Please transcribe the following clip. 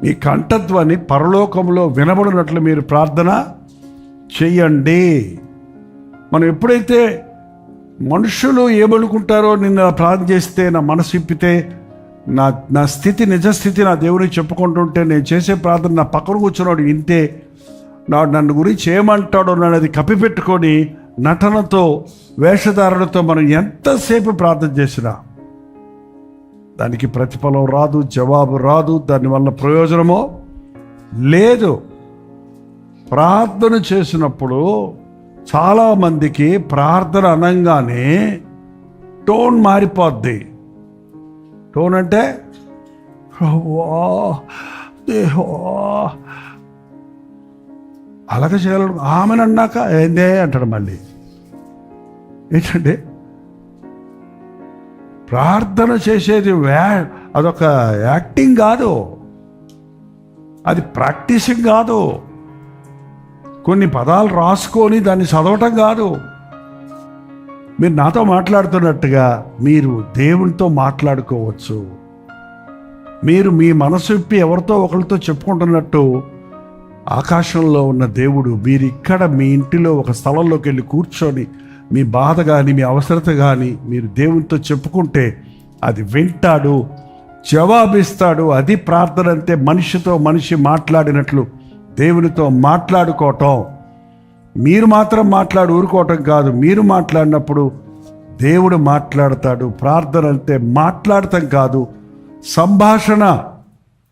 మీ కంఠధ్వని పరలోకంలో వినబడినట్లు మీరు ప్రార్థన చెయ్యండి. మనం ఎప్పుడైతే మనుషులు ఏమనుకుంటారో నిన్న ప్రార్థన చేస్తే, నా మనసు ఇప్పితే, నా స్థితి నిజస్థితి నా దేవునికి చెప్పుకుంటుంటే, నేను చేసే ప్రార్థన నా పక్కన కూర్చున్నాడు వింటే, నన్ను గురించి ఏమంటాడో అన్నది కప్పిపెట్టుకొని నటనతో, వేషధారణతో మనం ఎంతసేపు ప్రార్థన చేసినా దానికి ప్రతిఫలం రాదు, జవాబు రాదు, దానివల్ల ప్రయోజనమో లేదు. ప్రార్థన చేసినప్పుడు చాలామందికి ప్రార్థన అనగానే టోన్ మారిపోద్ది. టోన్ అంటే అలాగే చేయాలను, ఆమెను అన్నాక ఏందే అంటాడు. మళ్ళీ ఏంటంటే ప్రార్థన చేసేది అదొక యాక్టింగ్ కాదు, అది ప్రాక్టీసింగ్ కాదు, కొన్ని పదాలు రాసుకొని దాన్ని చదవటం కాదు. మీరు నాతో మాట్లాడుతున్నట్టుగా మీరు దేవునితో మాట్లాడుకోవచ్చు. మీరు మీ మనసు విప్పి ఎవరితో ఒకరితో చెప్పుకుంటున్నట్టు ఆకాశంలో ఉన్న దేవుడు మీరు ఇక్కడ మీ ఇంటిలో ఒక స్థలంలోకి వెళ్ళి కూర్చొని మీ బాధ కానీ మీ అవసరత కానీ మీరు దేవునితో చెప్పుకుంటే అది వింటాడు, జవాబిస్తాడు. అది ప్రార్థన అంటే. మనిషితో మనిషి మాట్లాడినట్లు దేవునితో మాట్లాడుకోవటం. మీరు మాత్రం ఊరుకోవటం కాదు. మీరు మాట్లాడినప్పుడు దేవుడు మాట్లాడతాడు. ప్రార్థన అంటే మాట్లాడటం కాదు, సంభాషణ.